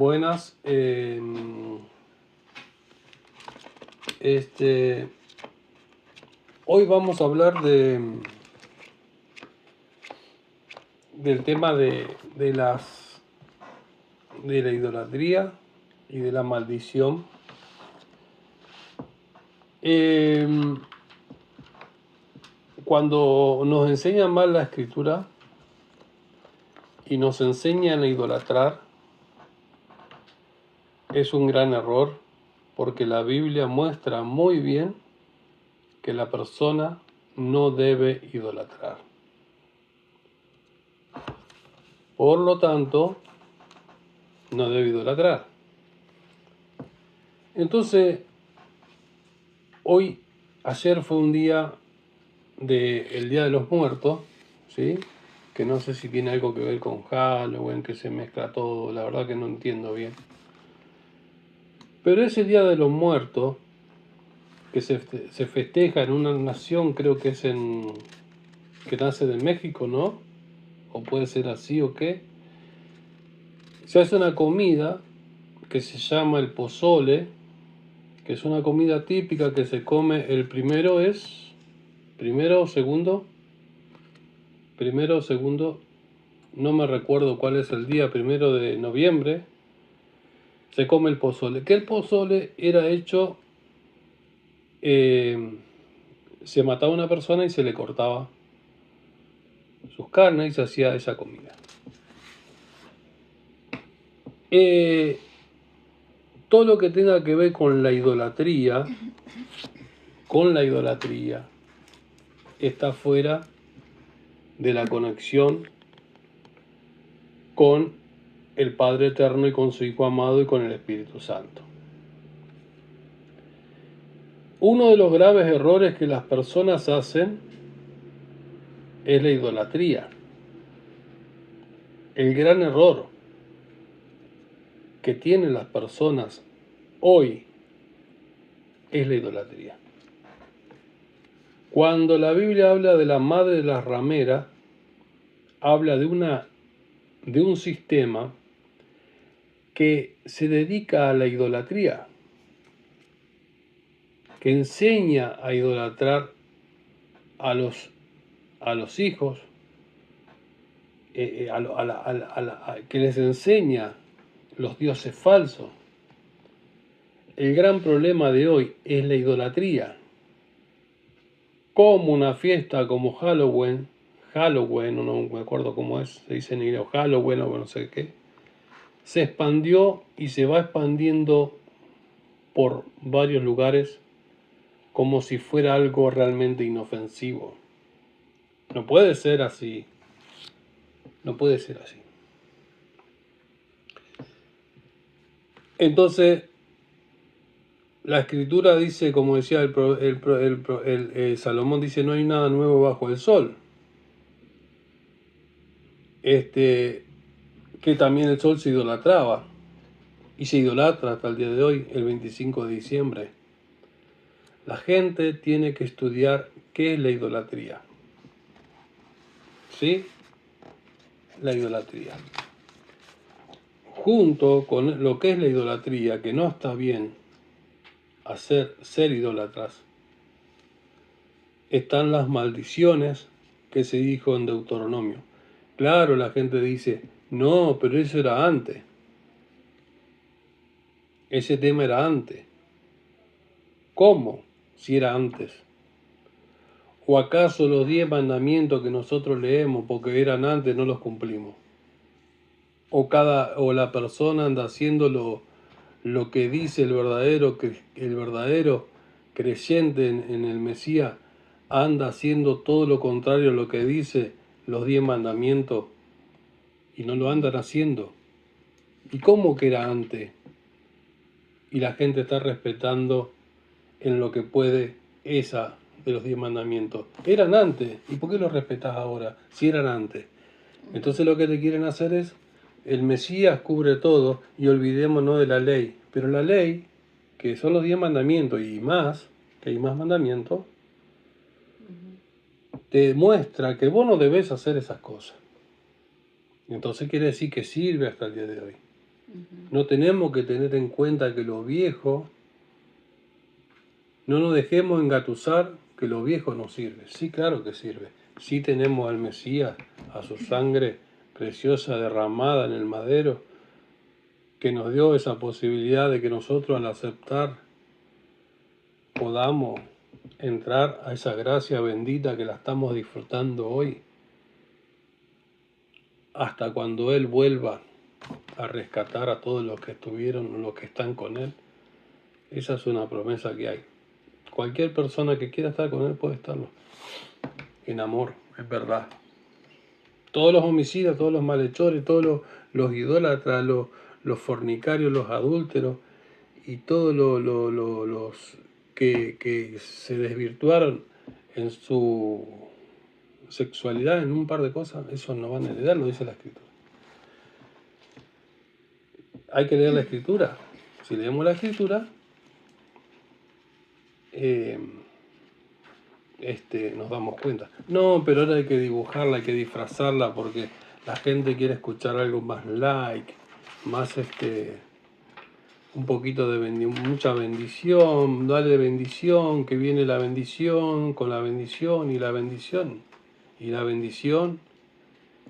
Buenas. Hoy vamos a hablar del tema de la idolatría y de la maldición. Cuando nos enseñan mal la escritura y nos enseñan a idolatrar, es un gran error, porque la Biblia muestra muy bien que la persona no debe idolatrar. Por lo tanto, no debe idolatrar. Entonces, ayer fue un día el Día de los Muertos, ¿sí? Que no sé si tiene algo que ver con Halloween, que se mezcla todo, la verdad que no entiendo bien. Pero ese Día de los Muertos, que se festeja en una nación, creo que es que nace de México, ¿no? O puede ser así o qué. Se hace una comida que se llama el pozole, que es una comida típica que se come. El primero o segundo, no me recuerdo cuál es el día, 1 de noviembre, se come el pozole. Que el pozole era hecho, se mataba a una persona y se le cortaba sus carnes y se hacía esa comida. Todo lo que tenga que ver con la idolatría, está fuera de la conexión con el Padre Eterno y con su Hijo amado y con el Espíritu Santo. Uno de los graves errores que las personas hacen es la idolatría. El gran error que tienen las personas hoy es la idolatría. Cuando la Biblia habla de la madre de las rameras, habla de un sistema que se dedica a la idolatría, que enseña a idolatrar a los hijos, que les enseña los dioses falsos. El gran problema de hoy es la idolatría. Como una fiesta como Halloween, no me acuerdo cómo es, se dice en inglés Halloween o no sé qué, se expandió y se va expandiendo por varios lugares como si fuera algo realmente inofensivo. No puede ser así. No puede ser así. Entonces, la escritura dice, como decía Salomón, dice, no hay nada nuevo bajo el sol. Que también el sol se idolatraba. Y se idolatra hasta el día de hoy, el 25 de diciembre. La gente tiene que estudiar qué es la idolatría. ¿Sí? La idolatría. Junto con lo que es la idolatría, que no está bien ser idólatras, están las maldiciones que se dijo en Deuteronomio. Claro, la gente dice, no, pero eso era antes. Ese tema era antes. ¿Cómo? Si era antes. ¿O acaso los 10 mandamientos que nosotros leemos porque eran antes no los cumplimos? O la persona anda haciendo lo que dice el verdadero creyente en el Mesías, anda haciendo todo lo contrario a lo que dice los 10 mandamientos y no lo andan haciendo. ¿Y cómo que era antes? Y la gente está respetando en lo que puede esa de los 10 mandamientos. Eran antes. ¿Y por qué los respetás ahora? Si eran antes. Entonces lo que te quieren hacer es, el Mesías cubre todo y olvidémonos de la ley. Pero la ley, que son los 10 mandamientos y más, que hay más mandamientos, te muestra que vos no debes hacer esas cosas. Entonces quiere decir que sirve hasta el día de hoy. No tenemos que tener en cuenta que lo viejo, no nos dejemos engatusar que lo viejo no sirve. Sí, claro que sirve. Sí tenemos al Mesías, a su sangre preciosa derramada en el madero, que nos dio esa posibilidad de que nosotros al aceptar podamos entrar a esa gracia bendita que la estamos disfrutando hoy, hasta cuando Él vuelva a rescatar a todos los que estuvieron, los que están con Él. Esa es una promesa que hay. Cualquier persona que quiera estar con Él puede estarlo. En amor, es verdad. Todos los homicidas, todos los malhechores, todos los idólatras, los fornicarios, los adúlteros y todos los que se desvirtuaron en su sexualidad, en un par de cosas, esos no van a heredar, lo dice la Escritura. Hay que leer la Escritura. Si leemos la Escritura, nos damos cuenta. No, pero ahora hay que dibujarla, hay que disfrazarla porque la gente quiere escuchar algo más like, más un poquito de mucha bendición, dale bendición, que viene la bendición, con la bendición y la bendición, y la bendición,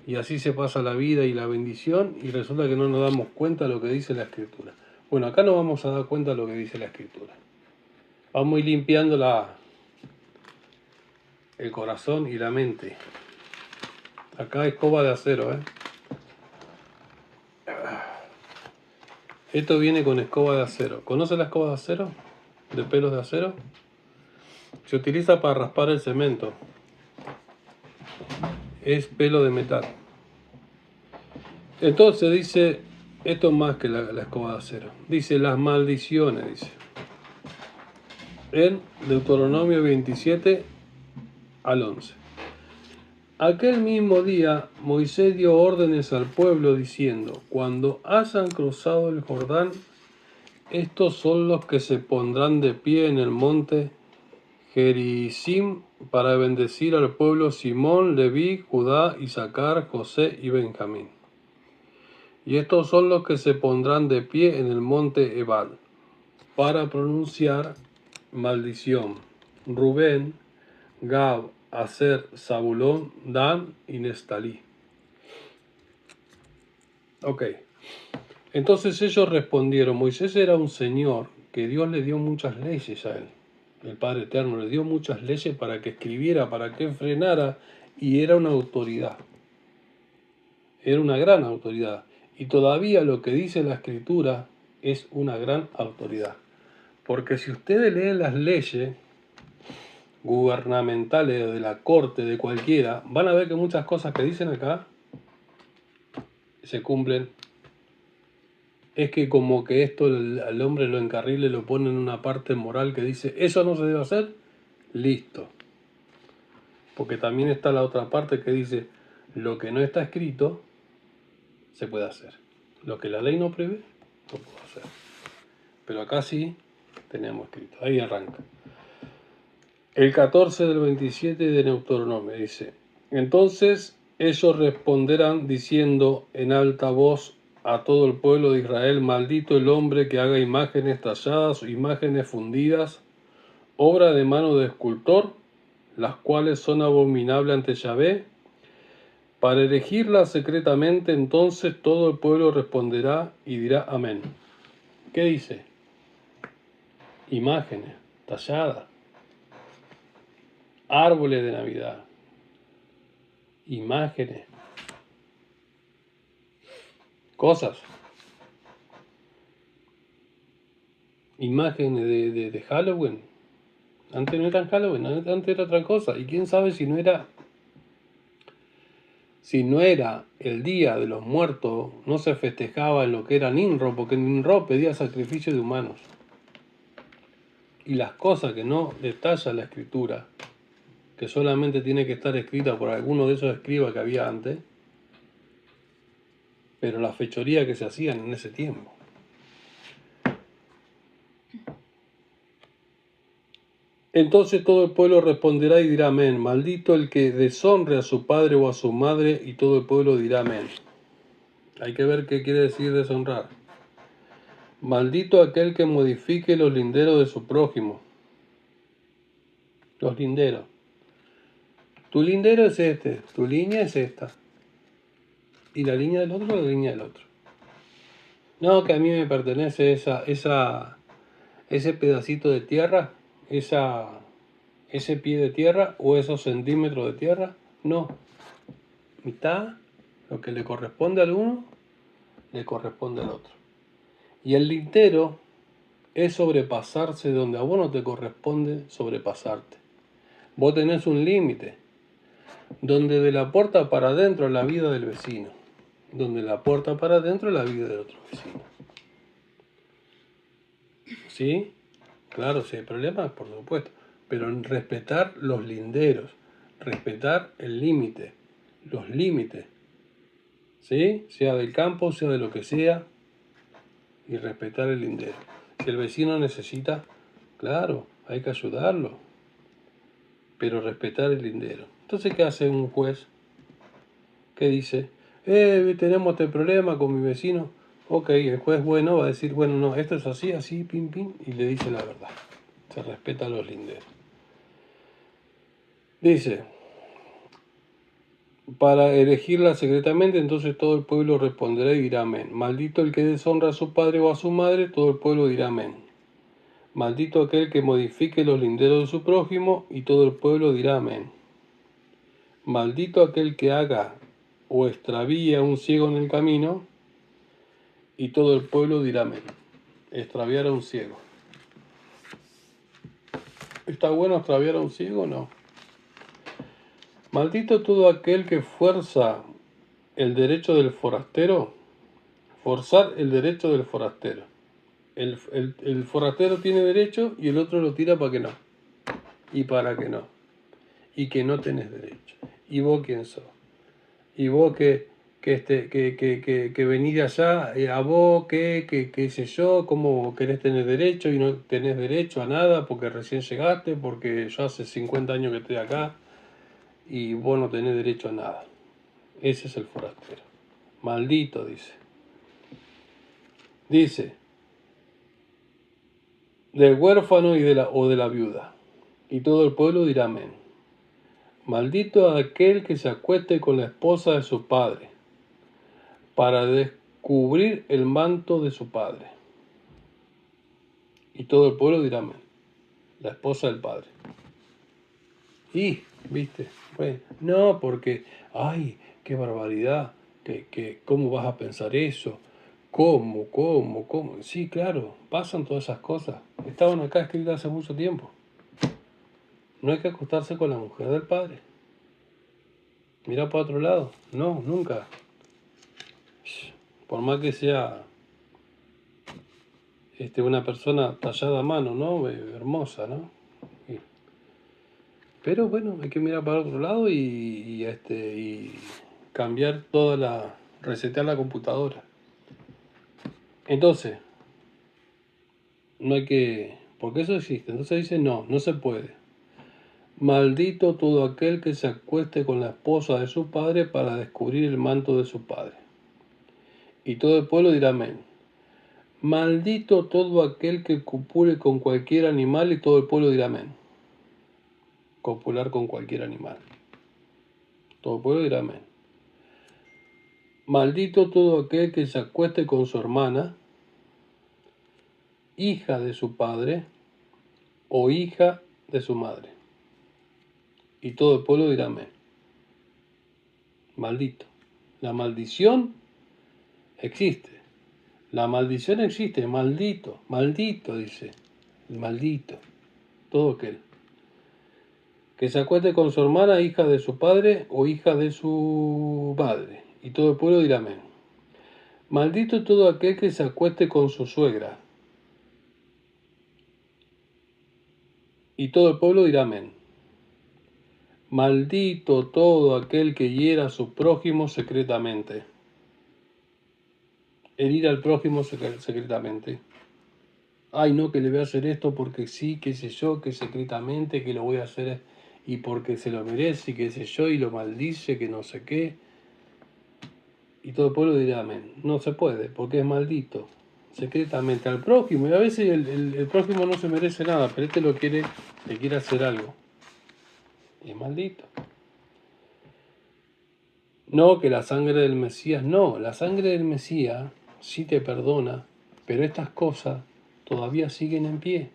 y así se pasa la vida y la bendición, y resulta que no nos damos cuenta de lo que dice la Escritura. Bueno, acá nos vamos a dar cuenta de lo que dice la Escritura. Vamos a ir limpiando el corazón y la mente. Acá escoba de acero, Esto viene con escoba de acero. ¿Conoce la escoba de acero? ¿De pelos de acero? Se utiliza para raspar el cemento. Es pelo de metal. Entonces dice, esto es más que la escoba de acero. Dice las maldiciones, dice. En Deuteronomio 27 al 11. Aquel mismo día Moisés dio órdenes al pueblo diciendo, cuando hayan cruzado el Jordán, estos son los que se pondrán de pie en el monte Gerizim para bendecir al pueblo Simón, Leví, Judá, Isaacar, José y Benjamín. Y estos son los que se pondrán de pie en el monte Ebal para pronunciar maldición. Rubén, Gad, Aser, Zabulón, Dan y Nestalí. Ok. Entonces ellos respondieron, Moisés era un señor que Dios le dio muchas leyes a él. El Padre Eterno le dio muchas leyes para que escribiera, para que frenara, y era una autoridad. Era una gran autoridad. Y todavía lo que dice la Escritura es una gran autoridad. Porque si ustedes leen las leyes gubernamentales de la corte, de cualquiera, van a ver que muchas cosas que dicen acá se cumplen. Es que como que esto al hombre lo encarrile, lo pone en una parte moral que dice, eso no se debe hacer, listo. Porque también está la otra parte que dice, lo que no está escrito, se puede hacer. Lo que la ley no prevé, no puedo hacer. Pero acá sí tenemos escrito. Ahí arranca. El 14 del 27 de Deuteronomio dice, entonces ellos responderán diciendo en alta voz a todo el pueblo de Israel, maldito el hombre que haga imágenes talladas o imágenes fundidas, obra de mano de escultor, las cuales son abominables ante Yahvé. Para elegirlas secretamente, entonces todo el pueblo responderá y dirá amén. ¿Qué dice? Imágenes talladas, árboles de Navidad, imágenes, cosas, imágenes de Halloween. Antes no eran Halloween, antes era otra cosa. Y quién sabe si no era el Día de los Muertos, no se festejaba en lo que era Nimrod, porque Nimrod pedía sacrificio de humanos. Y las cosas que no detalla la Escritura, que solamente tiene que estar escrita por alguno de esos escribas que había antes, pero la fechoría que se hacían en ese tiempo. Entonces todo el pueblo responderá y dirá amén. Maldito el que deshonre a su padre o a su madre, y todo el pueblo dirá amén. Hay que ver qué quiere decir deshonrar. Maldito aquel que modifique los linderos de su prójimo. Los linderos. Tu lindero es este, tu línea es esta. Y la línea del otro, la línea del otro. No, que a mí me pertenece ese pedacito de tierra, ese pie de tierra o esos centímetros de tierra. No. Mitad, lo que le corresponde al uno, le corresponde al otro. Y el lindero es sobrepasarse donde a vos no te corresponde sobrepasarte. Vos tenés un límite, donde de la puerta para adentro es la vida del vecino, donde la puerta para adentro es la vida del otro vecino. ¿Sí? Claro, si hay problemas, por supuesto, pero en respetar los linderos, respetar el límite, los límites, ¿sí? Sea del campo, sea de lo que sea, y respetar el lindero. Si el vecino necesita, claro, hay que ayudarlo, pero respetar el lindero. Entonces, ¿qué hace un juez? ¿Qué dice? Tenemos este problema con mi vecino. Ok, el juez bueno va a decir, bueno, no, esto es así, así, pim, pim, y le dice la verdad. Se respeta los linderos. Dice, para elegirla secretamente, entonces todo el pueblo responderá y dirá amén. Maldito el que deshonra a su padre o a su madre, todo el pueblo dirá amén. Maldito aquel que modifique los linderos de su prójimo, y todo el pueblo dirá amén. Maldito aquel que haga o extravíe a un ciego en el camino, y todo el pueblo dirá amén. Extraviar a un ciego. ¿Está bueno extraviar a un ciego o no? Maldito todo aquel que fuerza el derecho del forastero. Forzar el derecho del forastero. El forastero tiene derecho y el otro lo tira para que no. Y para que no. Y que no tenés derecho. ¿Y vos quién sos? Y vos que venís de allá, a vos, qué sé yo, cómo querés tener derecho y no tenés derecho a nada porque recién llegaste, porque yo hace 50 años que estoy acá y vos no tenés derecho a nada. Ese es el forastero. Maldito, dice. Dice, del huérfano y o de la viuda. Y todo el pueblo dirá amén. Maldito aquel que se acueste con la esposa de su padre, para descubrir el manto de su padre. Y todo el pueblo dirá amén. La esposa del padre. Y, viste, bueno, no, porque, ay, qué barbaridad, ¿cómo vas a pensar eso? ¿Cómo? Sí, claro, pasan todas esas cosas. Estaban acá escritas hace mucho tiempo. No hay que acostarse con la mujer del padre. Mira para otro lado. No, nunca. Por más que sea una persona tallada a mano, ¿no? Hermosa, ¿no? Pero bueno, hay que mirar para otro lado y cambiar resetear la computadora. Entonces, no hay que, porque eso existe. Entonces dice, no se puede. Maldito todo aquel que se acueste con la esposa de su padre para descubrir el manto de su padre. Y todo el pueblo dirá amén. Maldito todo aquel que copule con cualquier animal, y todo el pueblo dirá amén. Copular con cualquier animal. Todo el pueblo dirá amén. Maldito todo aquel que se acueste con su hermana, hija de su padre o hija de su madre. Y todo el pueblo dirá amén. Maldito. La maldición existe. La maldición existe. Maldito. Maldito, dice. Maldito. Todo aquel que se acueste con su hermana, hija de su padre o hija de su madre. Y todo el pueblo dirá amén. Maldito todo aquel que se acueste con su suegra. Y todo el pueblo dirá amén. Maldito todo aquel que hiera a su prójimo secretamente. Herir al prójimo secretamente. Ay, no, que le voy a hacer esto porque sí, qué sé yo, que secretamente, que lo voy a hacer y porque se lo merece, y qué sé yo, y lo maldice, que no sé qué. Y todo el pueblo dirá amén. No se puede, porque es maldito. secretamente al prójimo. Y a veces el prójimo no se merece nada, pero este le quiere hacer algo. Y es maldito. No, que la sangre del Mesías, no, la sangre del Mesías sí te perdona, pero estas cosas todavía siguen en pie.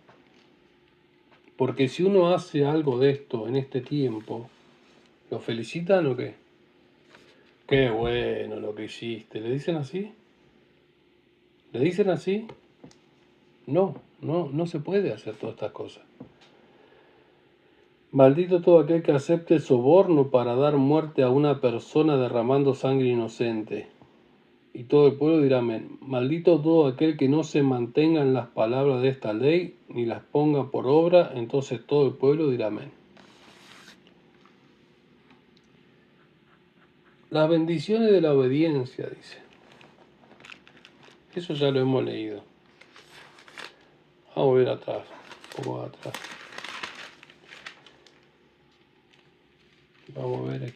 Porque si uno hace algo de esto en este tiempo, ¿lo felicitan o qué? Qué bueno lo que hiciste. ¿Le dicen así? ¿Le dicen así? No se puede hacer todas estas cosas. Maldito todo aquel que acepte soborno para dar muerte a una persona derramando sangre inocente. Y todo el pueblo dirá amén. Maldito todo aquel que no se mantenga en las palabras de esta ley, ni las ponga por obra, entonces todo el pueblo dirá amén. Las bendiciones de la obediencia, dice. Eso ya lo hemos leído. Vamos a ver atrás, un poco atrás. Vamos a ver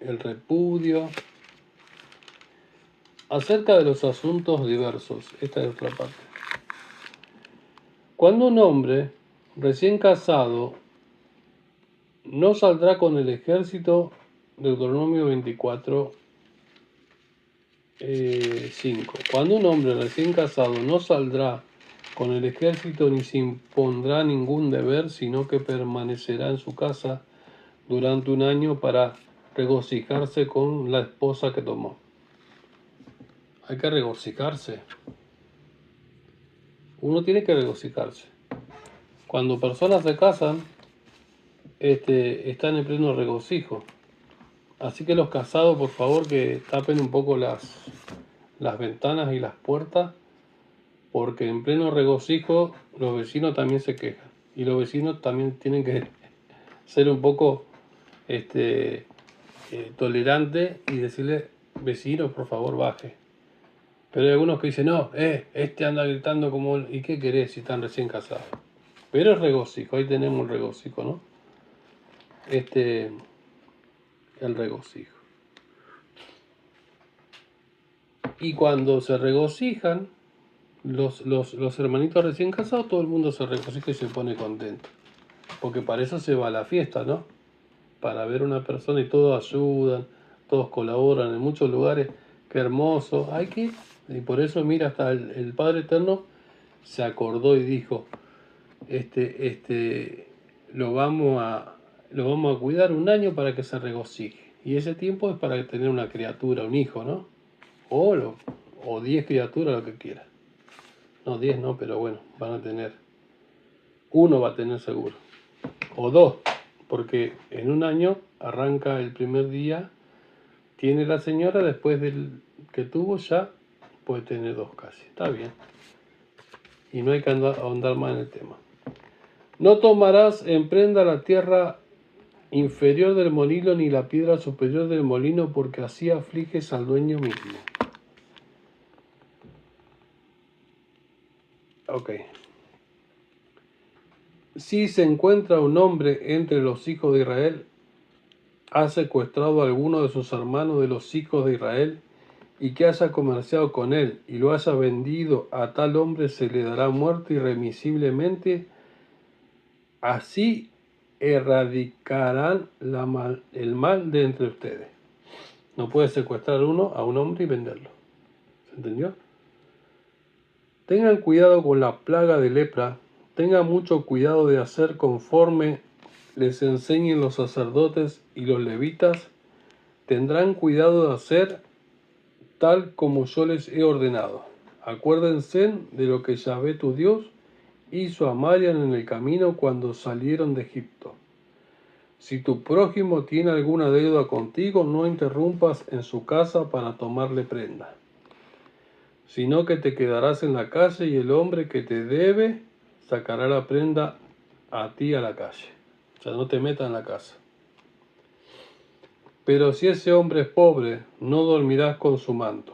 el repudio. Acerca de los asuntos diversos. Esta es otra parte. Cuando un hombre recién casado no saldrá con el ejército, Deuteronomio 24, 5. Cuando un hombre recién casado no saldrá con el ejército ni se impondrá ningún deber, sino que permanecerá en su casa durante un año para regocijarse con la esposa que tomó. Hay que regocijarse. Uno tiene que regocijarse. Cuando personas se casan, están en pleno regocijo. Así que los casados, por favor, que tapen un poco las ventanas y las puertas, porque en pleno regocijo los vecinos también se quejan. Y los vecinos también tienen que ser un poco tolerantes y decirle, vecino, por favor, baje. Pero hay algunos que dicen, no, este anda gritando como... ¿Y qué querés si están recién casados? Pero es regocijo, ahí tenemos el regocijo, ¿no? El regocijo. Y cuando se regocijan, los hermanitos recién casados, todo el mundo se regocija y se pone contento. Porque para eso se va a la fiesta, ¿no? Para ver una persona y todos ayudan, todos colaboran en muchos lugares. Qué hermoso. Hay que... Y por eso, mira, hasta el Padre Eterno se acordó y dijo, lo vamos a cuidar un año para que se regocije. Y ese tiempo es para tener una criatura, un hijo, ¿no? O 10 criaturas, lo que quiera. No, 10 no, pero bueno, van a tener. Uno va a tener seguro. O 2, porque en un año arranca el primer día, tiene la señora, después del que tuvo ya puede tener 2 casi. Está bien. Y no hay que ahondar más en el tema. No tomarás en prenda la tierra inferior del molino ni la piedra superior del molino, porque así afliges al dueño mismo. Ok. Si se encuentra un hombre entre los hijos de Israel, ha secuestrado a alguno de sus hermanos de los hijos de Israel, y que haya comerciado con él, y lo haya vendido, a tal hombre se le dará muerte irremisiblemente. Así erradicarán el mal de entre ustedes. No puede secuestrar uno a un hombre y venderlo. ¿Se entendió? Tengan cuidado con la plaga de lepra. Tengan mucho cuidado de hacer conforme les enseñen los sacerdotes y los levitas. Tendrán cuidado de hacer tal como yo les he ordenado. Acuérdense de lo que Yahvé tu Dios hizo a Madián en el camino cuando salieron de Egipto. Si tu prójimo tiene alguna deuda contigo, no interrumpas en su casa para tomarle prenda, sino que te quedarás en la calle y el hombre que te debe sacará la prenda a ti a la calle. O sea, no te metas en la casa. Pero si ese hombre es pobre, no dormirás con su manto,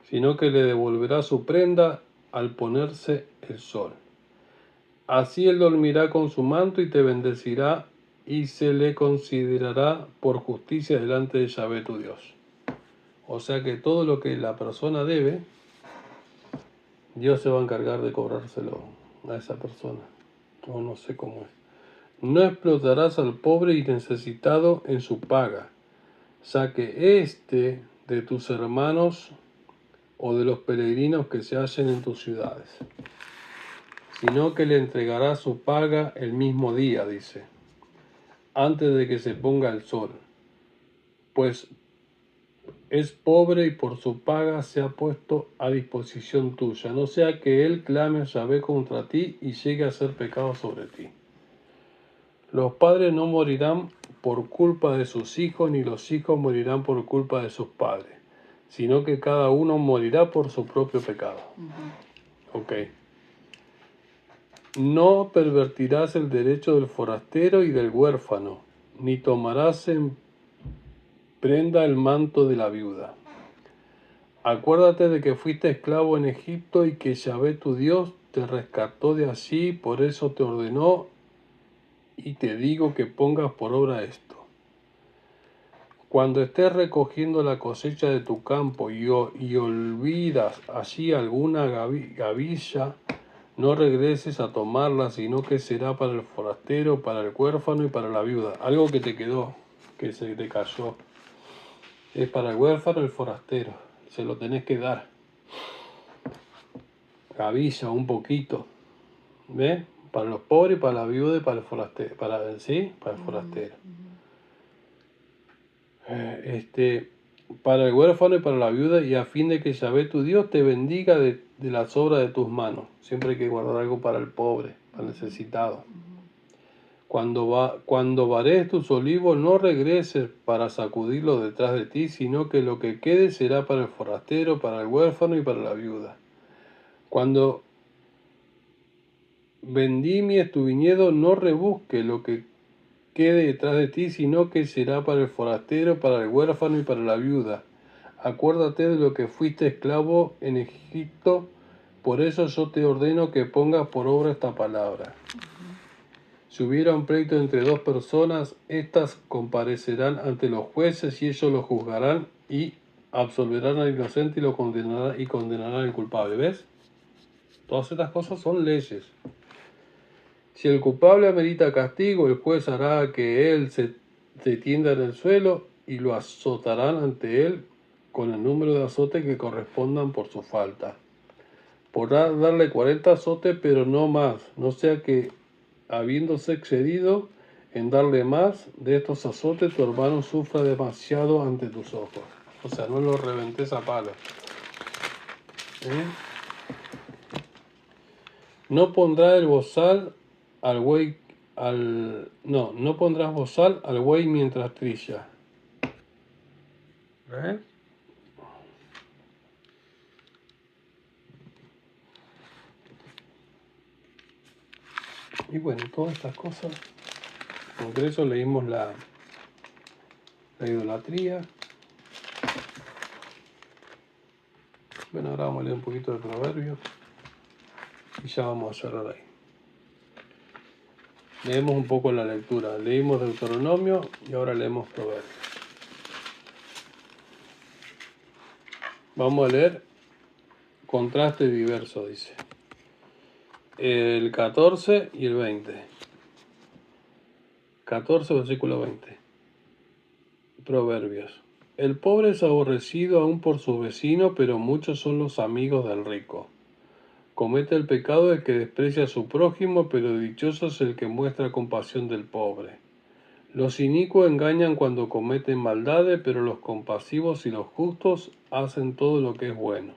sino que le devolverás su prenda al ponerse el sol. Así él dormirá con su manto y te bendecirá y se le considerará por justicia delante de Yahvé tu Dios. O sea que todo lo que la persona debe, Dios se va a encargar de cobrárselo a esa persona. O no sé cómo es. No explotarás al pobre y necesitado en su paga. Saque de tus hermanos o de los peregrinos que se hallen en tus ciudades, sino que le entregarás su paga el mismo día, dice, antes de que se ponga el sol, pues es pobre y por su paga se ha puesto a disposición tuya, no sea que él clame a Yahvé contra ti y llegue a hacer pecado sobre ti. Los padres no morirán por culpa de sus hijos, ni los hijos morirán por culpa de sus padres, sino que cada uno morirá por su propio pecado. Ok. No pervertirás el derecho del forastero y del huérfano, ni tomarás en prenda el manto de la viuda. Acuérdate de que fuiste esclavo en Egipto y que Yahvé tu Dios te rescató de allí, por eso te ordenó y te digo que pongas por obra esto. Cuando estés recogiendo la cosecha de tu campo y olvidas allí alguna gavilla, no regreses a tomarla, sino que será para el forastero, para el huérfano y para la viuda. Algo que te quedó, que se te cayó, es para el huérfano y el forastero. Se lo tenés que dar. Gavilla, un poquito. ¿Ves? Para los pobres, para la viuda y para el forastero. Para el forastero. Para el huérfano y para la viuda, y a fin de que Yahvé tu Dios te bendiga de las obras de tus manos. Siempre hay que guardar algo para el pobre, para el necesitado. Cuando vares tus olivos, no regreses para sacudirlos detrás de ti, sino que lo que quede será para el forastero, para el huérfano y para la viuda. Cuando vendimies tu viñedo, no rebusque lo que quede detrás de ti, sino que será para el forastero, para el huérfano y para la viuda. Acuérdate de lo que fuiste esclavo en Egipto, por eso yo te ordeno que pongas por obra esta palabra. Si hubiera un pleito entre dos personas, éstas comparecerán ante los jueces y ellos lo juzgarán y absolverán al inocente y lo condenarán al culpable. ¿Ves? Todas estas cosas son leyes. Si el culpable amerita castigo, el juez hará que él se tienda en el suelo y lo azotarán ante él con el número de azotes que correspondan por su falta. Podrá darle 40 azotes, pero no más, no sea que, habiéndose excedido en darle más de estos azotes, tu hermano sufra demasiado ante tus ojos. O sea, no lo reventes a palos. No pondrá el bozal al buey, no pondrás bozal al buey mientras trilla. Y bueno, todas estas cosas. Entre eso leímos la idolatría. Bueno, ahora vamos a leer un poquito de Proverbios y ya vamos a cerrar ahí. Leemos un poco la lectura. Leímos Deuteronomio y ahora leemos Proverbios. Vamos a leer contraste diverso, dice. El 14 y el 20. 14, versículo 20. Proverbios. El pobre es aborrecido aún por su vecino, pero muchos son los amigos del rico. Comete el pecado el que desprecia a su prójimo, pero dichoso es el que muestra compasión del pobre. Los inicuos engañan cuando cometen maldades, pero los compasivos y los justos hacen todo lo que es bueno.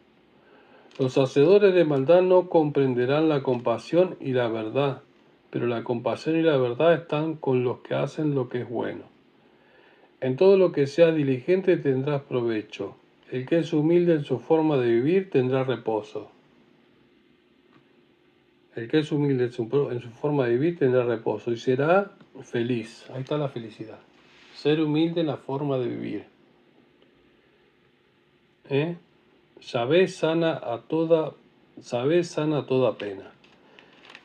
Los hacedores de maldad no comprenderán la compasión y la verdad, pero la compasión y la verdad están con los que hacen lo que es bueno. En todo lo que sea diligente tendrás provecho. El que es humilde en su forma de vivir tendrá reposo. El que es humilde en su forma de vivir tendrá reposo y será feliz. Ahí está la felicidad. Ser humilde en la forma de vivir. Yahvé sana toda pena.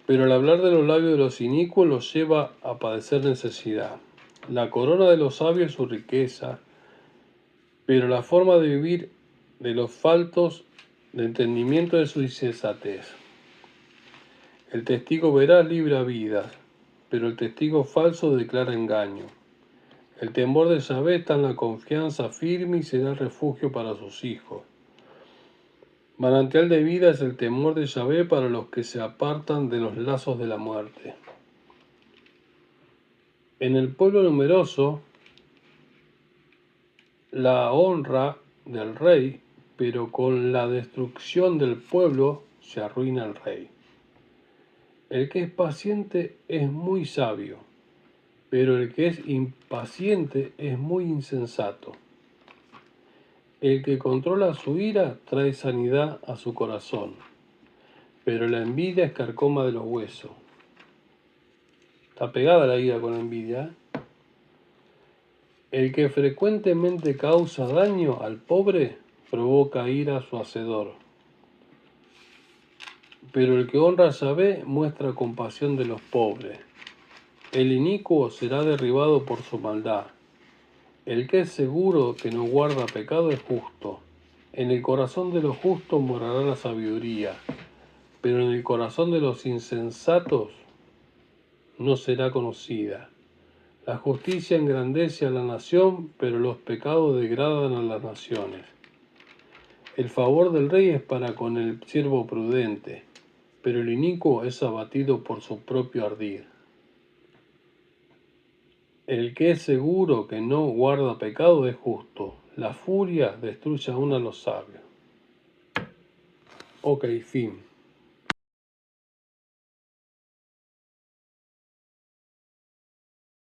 pero al hablar de los labios de los inicuos los lleva a padecer necesidad. La corona de los sabios es su riqueza, pero la forma de vivir de los faltos de entendimiento es su insensatez. El testigo veraz libra vidas, pero el testigo falso declara engaño. El temor de Yahvé está en la confianza firme y será refugio para sus hijos. Manantial de vida es el temor de Yahvé para los que se apartan de los lazos de la muerte. En el pueblo numeroso, la honra del rey, pero con la destrucción del pueblo se arruina el rey. El que es paciente es muy sabio, pero el que es impaciente es muy insensato. El que controla su ira trae sanidad a su corazón, pero la envidia es carcoma de los huesos. Está pegada la ira con la envidia. El que frecuentemente causa daño al pobre provoca ira a su hacedor. Pero el que honra a Yahvé muestra compasión de los pobres. El inicuo será derribado por su maldad. El que es seguro que no guarda pecado es justo. En el corazón de los justos morará la sabiduría, pero en el corazón de los insensatos no será conocida. La justicia engrandece a la nación, pero los pecados degradan a las naciones. El favor del rey es para con el siervo prudente, pero el inicuo es abatido por su propio ardid. El que es seguro que no guarda pecado es justo. La furia destruye aún a los sabios. Ok, fin.